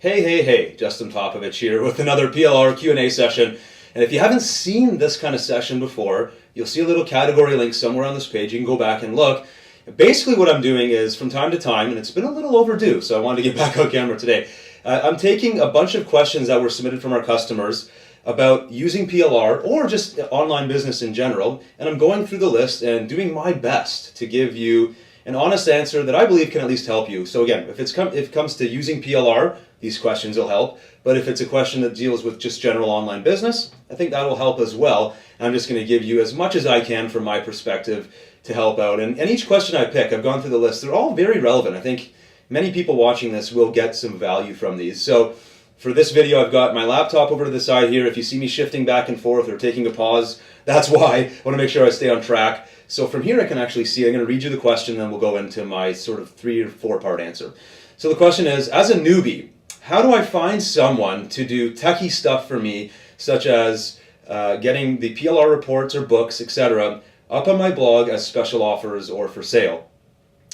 Hey, Justin Popovich here with another PLR Q&A session. And if you haven't seen this kind of session before, you'll see a little category link somewhere on this page. You can go back and look. Basically what I'm doing is from time to time, and it's been a little overdue, so I wanted to get back on camera today, I'm taking a bunch of questions that were submitted from our customers about using PLR or just online business in general, and I'm going through the list and doing my best to give you an honest answer that I believe can at least help you. So again, if it comes to using PLR, these questions will help. But if it's a question that deals with just general online business, I think that will help as well. And I'm just going to give you as much as I can from my perspective to help out. And each question I pick, I've gone through the list, they're all very relevant. I think many people watching this will get some value from these. So for this video, I've got my laptop over to the side here. If you see me shifting back and forth or taking a pause, that's why. I want to make sure I stay on track. So from here I can actually see, I'm going to read you the question, then we'll go into my sort of 3 or 4 part answer. So the question is, as a newbie, how do I find someone to do techie stuff for me, such as getting the PLR reports or books, etc., up on my blog as special offers or for sale?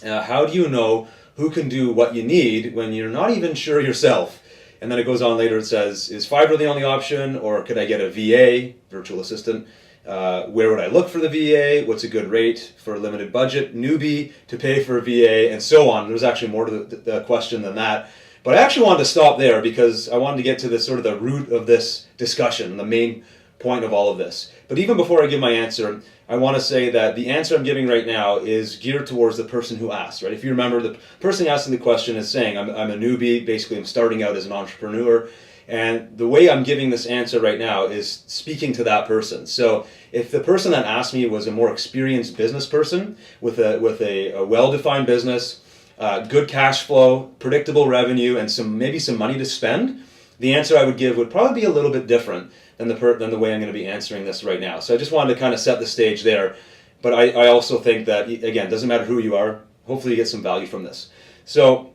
How do you know who can do what you need when you're not even sure yourself? And then it goes on later, it says, is Fiverr the only option, or could I get a VA, virtual assistant? Where would I look for the VA? What's a good rate for a limited budget newbie to pay for a VA, and so on. There's actually more to the question than that. But I actually wanted to stop there because I wanted to get to the sort of the root of this discussion, the main point of all of this. But even before I give my answer, I want to say that the answer I'm giving right now is geared towards the person who asked, right? If you remember, the person asking the question is saying, I'm a newbie, basically I'm starting out as an entrepreneur, and the way I'm giving this answer right now is speaking to that person. So if the person that asked me was a more experienced business person with a well-defined business, good cash flow, predictable revenue, and maybe some money to spend, the answer I would give would probably be a little bit different than the way I'm going to be answering this right now. So I just wanted to kind of set the stage there. But I also think that, again, it doesn't matter who you are. Hopefully you get some value from this. So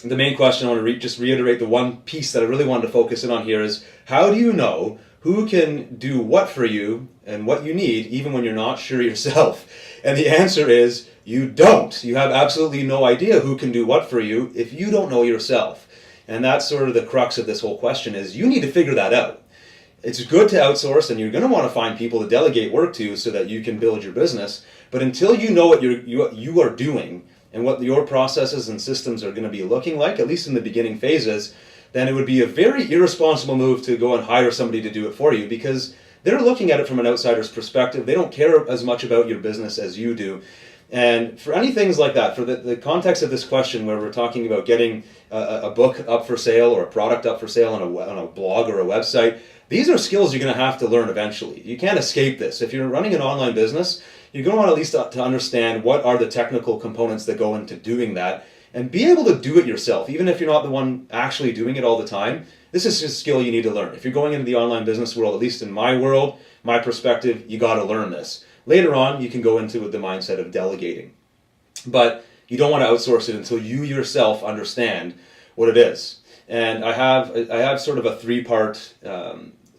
the main question I want to just reiterate, the one piece that I really wanted to focus in on here is, how do you know who can do what for you and what you need even when you're not sure yourself? And the answer is, you don't. You have absolutely no idea who can do what for you if you don't know yourself. And that's sort of the crux of this whole question, is you need to figure that out. It's good to outsource, and you're going to want to find people to delegate work to so that you can build your business. But until you know what you are doing and what your processes and systems are going to be looking like, at least in the beginning phases, then it would be a very irresponsible move to go and hire somebody to do it for you, because they're looking at it from an outsider's perspective. They don't care as much about your business as you do. And for any things like that, for the context of this question where we're talking about getting a book up for sale or a product up for sale on a blog or a website, these are skills you're going to have to learn eventually. You can't escape this. If you're running an online business, you're going to want at least to understand what are the technical components that go into doing that, and be able to do it yourself. Even if you're not the one actually doing it all the time, this is a skill you need to learn. If you're going into the online business world, at least in my world, my perspective, you got to learn this. Later on, you can go into the mindset of delegating. But you don't want to outsource it until you yourself understand what it is. And I have sort of a 3-part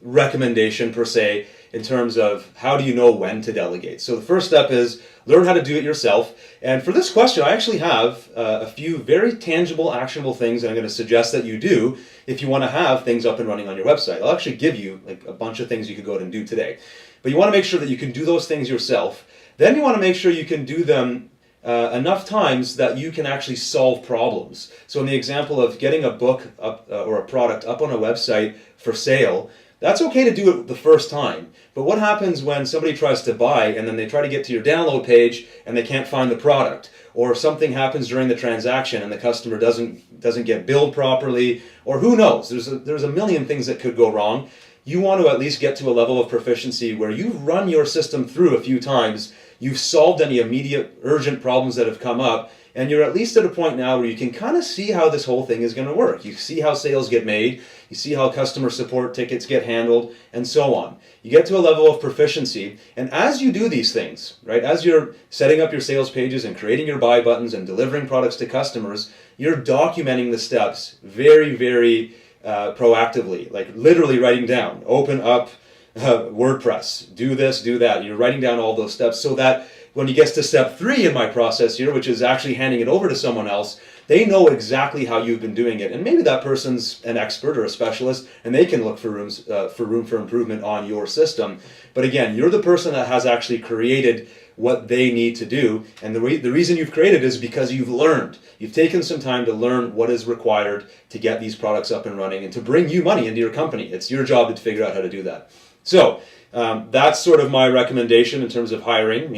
recommendation per se in terms of how do you know when to delegate. So the first step is learn how to do it yourself. And for this question, I actually have a few very tangible, actionable things that I'm going to suggest that you do if you want to have things up and running on your website. I'll actually give you like a bunch of things you could go ahead and do today. But you want to make sure that you can do those things yourself. Then you want to make sure you can do them enough times that you can actually solve problems. So in the example of getting a book up or a product up on a website for sale, that's okay to do it the first time. But what happens when somebody tries to buy and then they try to get to your download page and they can't find the product? Or something happens during the transaction and the customer doesn't get billed properly, or who knows? There's a million things that could go wrong. You want to at least get to a level of proficiency where you've run your system through a few times, you've solved any immediate urgent problems that have come up, and you're at least at a point now where you can kind of see how this whole thing is going to work. You see how sales get made, you see how customer support tickets get handled, and so on. You get to a level of proficiency, and as you do these things, right, as you're setting up your sales pages and creating your buy buttons and delivering products to customers, you're documenting the steps very, very proactively, like literally writing down, open up WordPress, do this, do that. You're writing down all those steps so that when he gets to step 3 in my process here, which is actually handing it over to someone else, they know exactly how you've been doing it. And maybe that person's an expert or a specialist, and they can look for room for improvement on your system. But again, you're the person that has actually created what they need to do. And the reason you've created is because you've learned. You've taken some time to learn what is required to get these products up and running and to bring you money into your company. It's your job to figure out how to do that. So that's sort of my recommendation in terms of hiring.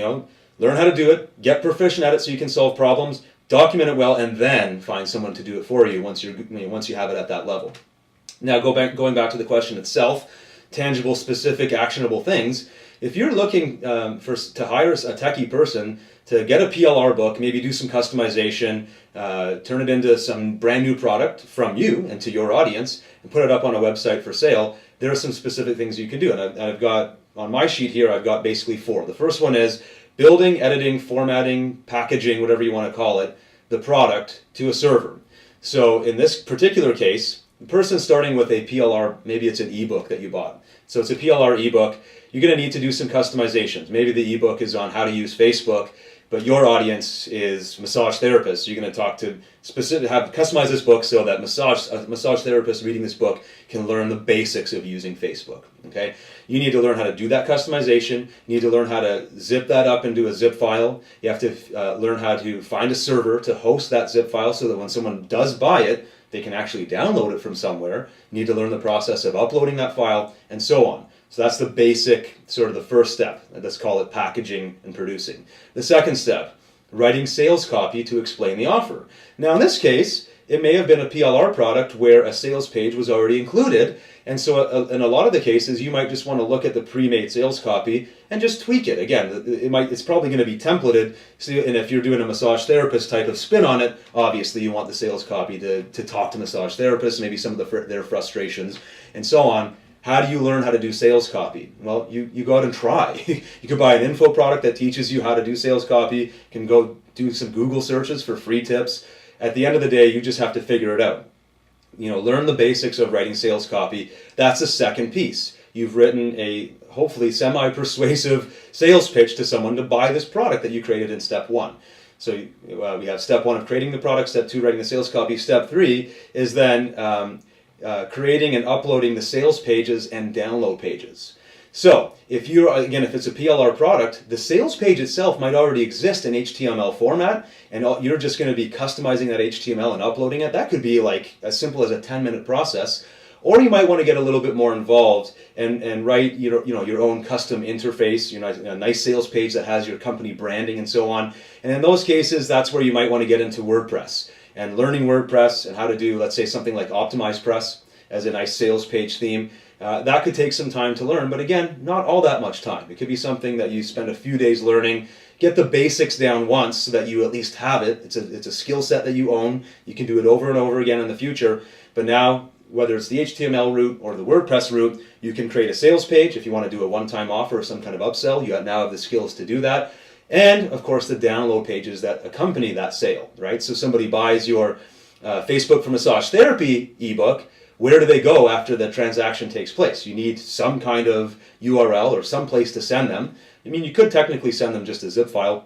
Learn how to do it, get proficient at it so you can solve problems, document it well, and then find someone to do it for you once you have it at that level. Now, going back to the question itself, tangible, specific, actionable things. If you're looking to hire a techie person to get a PLR book, maybe do some customization, turn it into some brand new product from you and to your audience, and put it up on a website for sale, there are some specific things you can do. And I've got, on my sheet here, I've got basically 4. The first one is building, editing, formatting, packaging, whatever you want to call it, the product to a server. So in this particular case, the person's starting with a PLR, maybe it's an ebook that you bought. So it's a PLR ebook. You're going to need to do some customizations. Maybe the ebook is on how to use Facebook, but your audience is massage therapists. You're going to talk to customize this book so that a massage therapist reading this book can learn the basics of using Facebook. Okay, you need to learn how to do that customization. You need to learn how to zip that up into a zip file. You have to learn how to find a server to host that zip file so that when someone does buy it, they can actually download it from somewhere. You need to learn the process of uploading that file and so on. So that's the basic, sort of the first step. Let's call it packaging and producing. The second step, writing sales copy to explain the offer. Now in this case, it may have been a PLR product where a sales page was already included. And so in a lot of the cases, you might just want to look at the pre-made sales copy and just tweak it. Again, it's probably going to be templated. And if you're doing a massage therapist type of spin on it, obviously you want the sales copy to talk to massage therapists, maybe some of their frustrations and so on. How do you learn how to do sales copy? Well, you go out and try. You can buy an info product that teaches you how to do sales copy. You can go do some Google searches for free tips. At the end of the day, you just have to figure it out. Learn the basics of writing sales copy. That's the second piece. You've written a hopefully semi-persuasive sales pitch to someone to buy this product that you created in step 1. So we have step 1 of creating the product, step 2 writing the sales copy, step 3 is then creating and uploading the sales pages and download pages. So if it's a PLR product, the sales page itself might already exist in HTML format, and you're just going to be customizing that HTML and uploading it. That could be like as simple as a 10-minute process. Or you might want to get a little bit more involved and write your own custom interface, a nice sales page that has your company branding and so on. And in those cases, that's where you might want to get into WordPress. And learning WordPress and how to do, let's say, something like Optimize Press as a nice sales page theme, that could take some time to learn. But again, not all that much time. It could be something that you spend a few days learning, get the basics down once so that you at least have it. It's a skill set that you own. You can do it over and over again in the future. But now, whether it's the HTML route or the WordPress route, you can create a sales page. If you want to do a one-time offer or some kind of upsell, you now have the skills to do that. And, of course, the download pages that accompany that sale, right? So somebody buys your Facebook for Massage Therapy ebook. Where do they go after the transaction takes place? You need some kind of URL or some place to send them. I mean, you could technically send them just a zip file.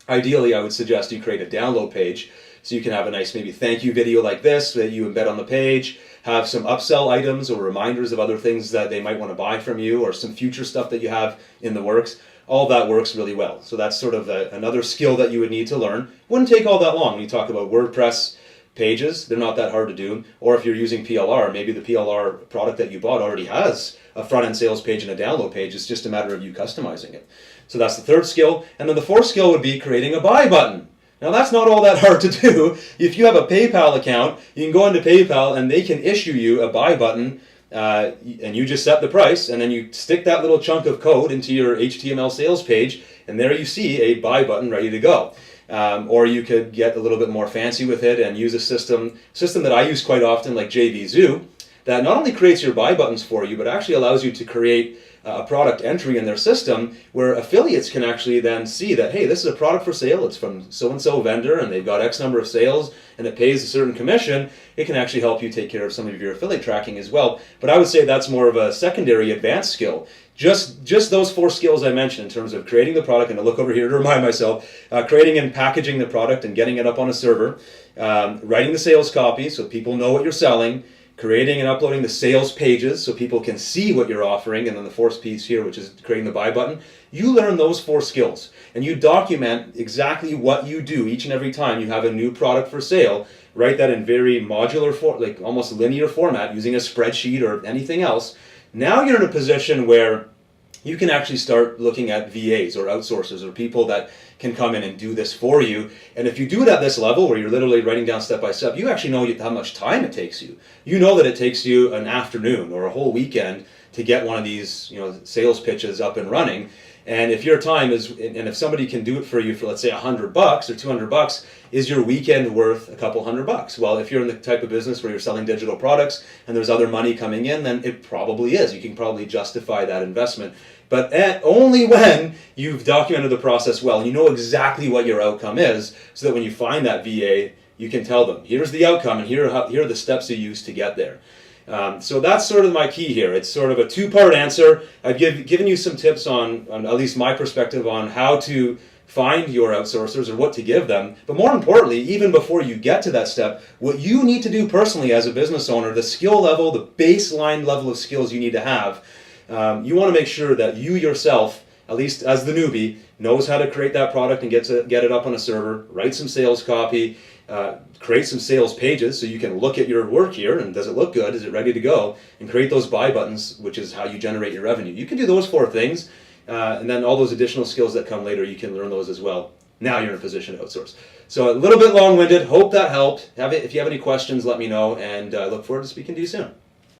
Ideally, I would suggest you create a download page so you can have a nice maybe thank you video like this that you embed on the page, have some upsell items or reminders of other things that they might want to buy from you or some future stuff that you have in the works. All that works really well. So that's sort of another skill that you would need to learn. Wouldn't take all that long. When you talk about WordPress pages, they're not that hard to do. Or if you're using PLR, maybe the PLR product that you bought already has a front-end sales page and a download page. It's just a matter of you customizing it. So that's the third skill. And then the fourth skill would be creating a buy button. Now that's not all that hard to do. If you have a PayPal account, you can go into PayPal and they can issue you a buy button. And you just set the price, and then you stick that little chunk of code into your HTML sales page, and there you see a buy button ready to go. Or you could get a little bit more fancy with it and use a system that I use quite often, like JVZoo, that not only creates your buy buttons for you, but actually allows you to create a product entry in their system where affiliates can actually then see that, hey, this is a product for sale, it's from so-and-so vendor, and they've got X number of sales, and it pays a certain commission. It can actually help you take care of some of your affiliate tracking as well. But I would say that's more of a secondary advanced skill. Just those 4 skills I mentioned in terms of creating the product, and I look over here to remind myself, creating and packaging the product and getting it up on a server, writing the sales copy so people know what you're selling, creating and uploading the sales pages so people can see what you're offering, and then the 4th piece here, which is creating the buy button. You learn those 4 skills, and you document exactly what you do each and every time you have a new product for sale. Write that in very modular, like almost linear format, using a spreadsheet or anything else. Now you're in a position where you can actually start looking at VAs or outsourcers or people that can come in and do this for you. And if you do it at this level where you're literally writing down step by step, you actually know how much time it takes you. You know that it takes you an afternoon or a whole weekend to get one of these, sales pitches up and running. And if your time is, and if somebody can do it for you for, let's say, $100 or $200, is your weekend worth a couple $100? Well, if you're in the type of business where you're selling digital products and there's other money coming in, then it probably is. You can probably justify that investment. But only when you've documented the process well, and you know exactly what your outcome is, so that when you find that VA, you can tell them, here's the outcome, and here are the steps you use to get there. So that's sort of my key here. It's sort of a 2-part answer. I've given you some tips on at least my perspective on how to find your outsourcers or what to give them. But more importantly, even before you get to that step, what you need to do personally as a business owner, the skill level, the baseline level of skills you need to have, you want to make sure that you yourself, at least as the newbie, knows how to create that product and get it up on a server, write some sales copy, create some sales pages so you can look at your work here and does it look good, is it ready to go, and create those buy buttons, which is how you generate your revenue. You can do those 4 things, and then all those additional skills that come later, you can learn those as well. Now you're in a position to outsource. So a little bit long-winded, hope that helped. If you have any questions, let me know, and I look forward to speaking to you soon.